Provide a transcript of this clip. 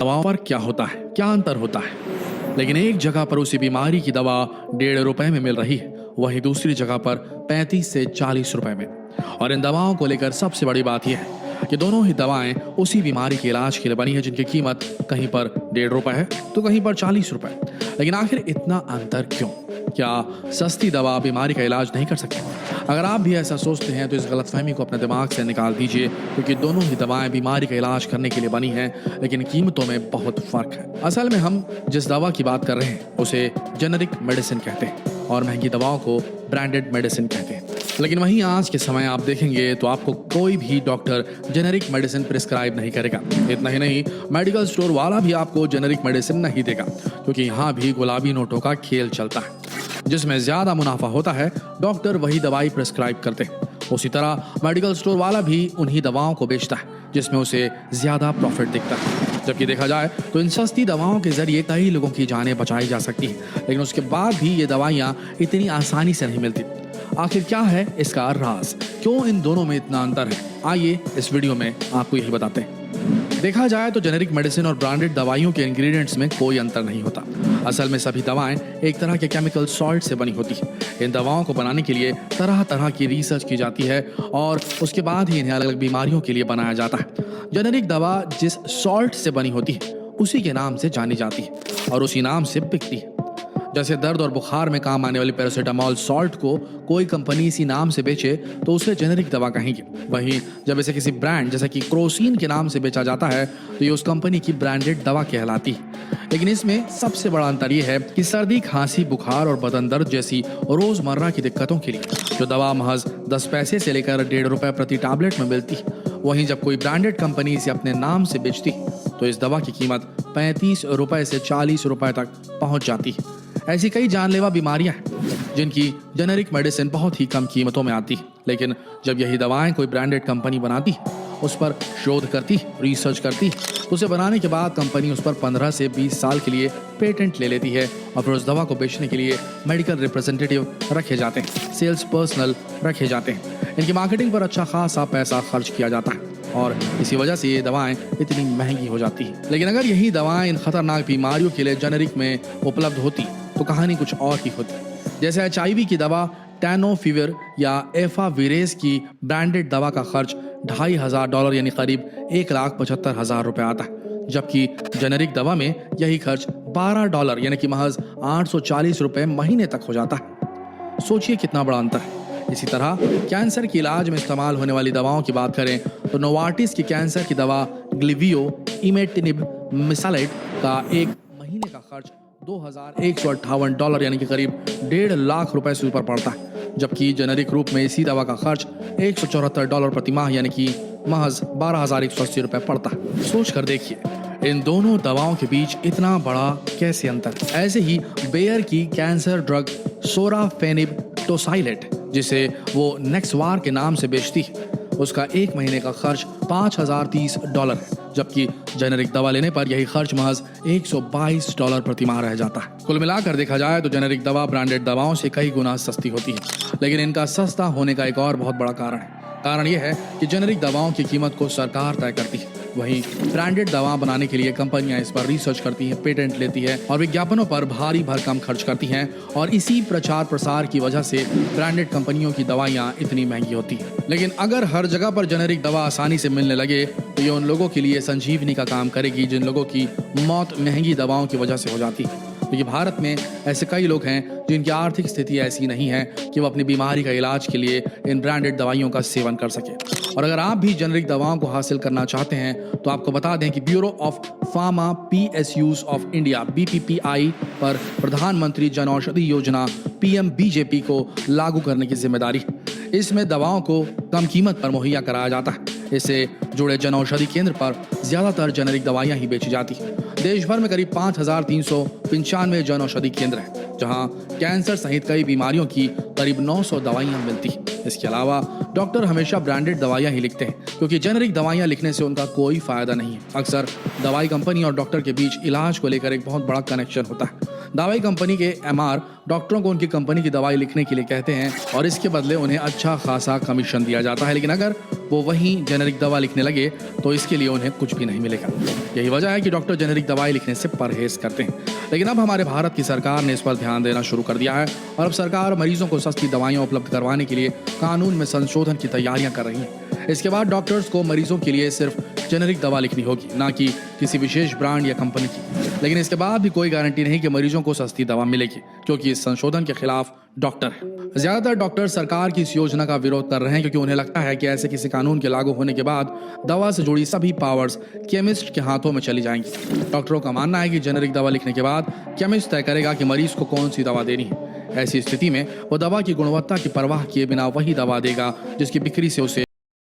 दवाओं पर क्या होता है, क्या अंतर होता है। लेकिन एक जगह पर उसी बीमारी की दवा 1.5 रुपए में मिल रही है, वहीं दूसरी जगह पर 35 से 40 रुपए में। और इन दवाओं को लेकर सबसे बड़ी बात यह है कि दोनों ही दवाएं उसी बीमारी के इलाज के लिए बनी है, जिनकी कीमत कहीं पर 1.5 रुपए है तो कहीं पर 40 रुपए। लेकिन आखिर इतना अंतर क्यों? क्या सस्ती दवा बीमारी का इलाज नहीं कर सकती? अगर आप भी ऐसा सोचते हैं तो इस गलतफहमी को अपने दिमाग से निकाल दीजिए, क्योंकि दोनों ही दवाएं बीमारी का इलाज करने के लिए बनी हैं, लेकिन कीमतों में बहुत फर्क है। असल में हम जिस दवा की बात कर रहे हैं उसे जेनेरिक मेडिसिन कहते हैं और महंगी दवाओं को ब्रांडेड मेडिसिन कहते हैं। लेकिन वहीं आज के समय आप देखेंगे तो आपको कोई भी डॉक्टर जेनेरिक मेडिसिन प्रिस्क्राइब नहीं करेगा। इतना ही नहीं, मेडिकल स्टोर वाला भी आपको जेनेरिक मेडिसिन नहीं देगा, क्योंकि यहाँ भी गुलाबी नोटों का खेल चलता है। जिसमें ज्यादा मुनाफा होता है, डॉक्टर वही दवाई प्रिस्क्राइब करते हैं। उसी तरह मेडिकल स्टोर वाला भी उन्हीं दवाओं को बेचता है जिसमें उसे ज्यादा प्रॉफिट दिखता है। जबकि देखा जाए तो इन सस्ती दवाओं के जरिए कई लोगों की जानें बचाई जा सकती है, लेकिन उसके बाद भी ये दवाइयाँ इतनी आसानी से नहीं मिलती। आखिर क्या है इसका राज? क्यों इन दोनों में इतना अंतर है? आइए इस वीडियो में आपको यही बताते हैं। देखा जाए तो जेनेरिक मेडिसिन और ब्रांडेड दवाइयों के इंग्रेडिएंट्स में कोई अंतर नहीं होता। असल में सभी दवाएं एक तरह के केमिकल सॉल्ट से बनी होती है। इन दवाओं को बनाने के लिए तरह तरह की रिसर्च की जाती है और उसके बाद ही इन्हें अलग अलग बीमारियों के लिए बनाया जाता है। जेनेरिक दवा जिस सॉल्ट से बनी होती है उसी के नाम से जानी जाती है और उसी नाम से बिकती है। जैसे दर्द और बुखार में काम आने वाली पैरासीटामोल सॉल्ट को कोई कंपनी इसी नाम से बेचे तो उसे जेनेरिक दवा कहेंगे। वहीं जब इसे किसी ब्रांड जैसे कि क्रोसिन के नाम से बेचा जाता है तो ये उस कंपनी की ब्रांडेड दवा कहलाती है। लेकिन इसमें सबसे बड़ा अंतर यह है कि सर्दी, खांसी, बुखार और बदन दर्द जैसी रोजमर्रा की दिक्कतों के लिए जो दवा महज 10 पैसे से लेकर 1.5 रुपए प्रति टैबलेट में मिलती है, वहीं जब कोई ब्रांडेड कंपनी इसे अपने नाम से बेचती तो इस दवा की कीमत 35 रुपए से 40 रुपए तक पहुंच जाती है। ऐसी कई जानलेवा बीमारियां हैं जिनकी जेनेरिक मेडिसिन बहुत ही कम कीमतों में आती है, लेकिन जब यही दवाएं कोई ब्रांडेड कंपनी बनाती है, उस पर शोध करती, रिसर्च करती, तो उसे बनाने के बाद कंपनी उस पर 15 से 20 साल के लिए पेटेंट ले लेती है और फिर उस दवा को बेचने के लिए मेडिकल रिप्रेजेंटेटिव रखे जाते हैं, सेल्स पर्सनल रखे जाते हैं। इनकी मार्केटिंग पर अच्छा खासा पैसा खर्च किया जाता है और इसी वजह से ये दवाएं इतनी महंगी हो जाती हैं। लेकिन अगर यही दवाएं इन खतरनाक बीमारियों के लिए जेनेरिक में उपलब्ध होती तो कहानी कुछ और ही होती। जैसे HIV की दवा टैनोफिविर या एफाविरेज की ब्रांडेड दवा का खर्च $2,500 यानी करीब $1,75,000 रुपए आता है, जबकि जेनेरिक दवा में यही खर्च $12 यानी कि महज $840 रुपए महीने तक हो जाता है। सोचिए कितना बड़ा अंतर है। इसी तरह कैंसर के इलाज में इस्तेमाल होने वाली दवाओं की बात करें तो नोवार्टिस की कैंसर की दवा ग्लिवियो इमेटिनिब मिसालाइट का एक महीने का खर्च $2,158 यानी कि करीब $1.5 लाख रुपए से ऊपर पड़ता है, जबकि जेनेरिक रूप में इसी दवा का खर्च $174 प्रति माह यानी कि महज $12,180 रुपए पड़ता है। सोच कर देखिए इन दोनों दवाओं के बीच इतना बड़ा कैसे अंतर है। ऐसे ही बेयर की कैंसर ड्रग सोराफेनिब टोसाइलेट, जिसे वो नेक्सवार के नाम से बेचती है, उसका एक महीने का खर्च $5,030 है, जबकि जेनेरिक दवा लेने पर यही खर्च महज $122 प्रति माह रह जाता है। कुल मिलाकर देखा जाए तो जेनेरिक दवा ब्रांडेड दवाओं से कई गुना सस्ती होती है, लेकिन इनका सस्ता होने का एक और बहुत बड़ा कारण है। कारण यह है कि जेनेरिक दवाओं की कीमत को सरकार तय करती है, वहीं ब्रांडेड दवा बनाने के लिए कंपनियां इस पर रिसर्च करती हैं, पेटेंट लेती है और विज्ञापनों पर भारी भरकम खर्च करती हैं और इसी प्रचार प्रसार की वजह से ब्रांडेड कंपनियों की दवाइयां इतनी महंगी होती हैं। लेकिन अगर हर जगह पर जेनेरिक दवा आसानी से मिलने लगे तो ये उन लोगों के लिए संजीवनी का काम करेगी जिन लोगों की मौत महंगी दवाओं की वजह से हो जाती है। क्योंकि भारत में ऐसे कई लोग हैं जिनकी आर्थिक स्थिति ऐसी नहीं है कि वो अपनी बीमारी का इलाज के लिए इन ब्रांडेड दवाइयों का सेवन कर सके। और अगर आप भी जेनेरिक दवाओं को हासिल करना चाहते हैं तो आपको बता दें कि bureau of pharma PSUs of India BPPI पर प्रधानमंत्री जन औषधि योजना PMBJP को लागू करने की जिम्मेदारी। इसमें दवाओं को कम कीमत पर मुहैया कराया जाता है। इससे जुड़े जन औषधि केंद्र पर ज्यादातर जेनेरिक दवाइयां ही बेची जाती हैं। देश भर में करीब 5,395 जन औषधि केंद्र हैं, जहां कैंसर सहित कई बीमारियों की करीब 900 दवाइयां मिलती हैं। इसके अलावा डॉक्टर हमेशा ब्रांडेड दवाइयां ही लिखते हैं, क्योंकि जेनेरिक दवाइयां लिखने से उनका कोई फायदा नहीं है। अक्सर दवाई कंपनी और डॉक्टर के बीच इलाज को लेकर एक बहुत बड़ा कनेक्शन होता है, दवाई कंपनी के एमआर डॉक्टरों को उनकी कंपनी की दवाई लिखने के लिए कहते हैं और इसके बदले उन्हें अच्छा खासा कमीशन दिया जाता है, लेकिन अगर वो वही जेनेरिक दवा लिखने लगे तो इसके लिए उन्हें कुछ भी नहीं मिलेगा। यही वजह है कि डॉक्टर जेनेरिक दवाई लिखने से परहेज करते हैं। लेकिन अब हमारे भारत की सरकार ने इस पर ध्यान देना शुरू कर दिया है और अब सरकार मरीजों को सस्ती दवाइयां उपलब्ध करवाने के लिए कानून में संशोधन की तैयारियां कर रही है। इसके बाद डॉक्टर्स को मरीजों के लिए सिर्फ जेनेरिक दवा लिखनी होगी, ना कि किसी विशेष ब्रांड या कंपनी की। लेकिन इसके बाद भी कोई गारंटी नहीं कि मरीजों को सस्ती दवा मिलेगी, क्योंकि इस संशोधन के खिलाफ डॉक्टर है। ज्यादातर डॉक्टर सरकार की इस योजना का विरोध कर रहे हैं, क्योंकि उन्हें लगता है कि ऐसे किसी कानून के लागू होने के बाद दवा से जुड़ी सभी पावर्स केमिस्ट के हाथों में चली जाएंगी। डॉक्टरों का मानना है कि जेनेरिक दवा लिखने के बाद केमिस्ट तय करेगा कि मरीज को कौन सी दवा देनी है। ऐसी स्थिति में वो दवा की गुणवत्ता की परवाह किए बिना वही दवा देगा जिसकी बिक्री से उसे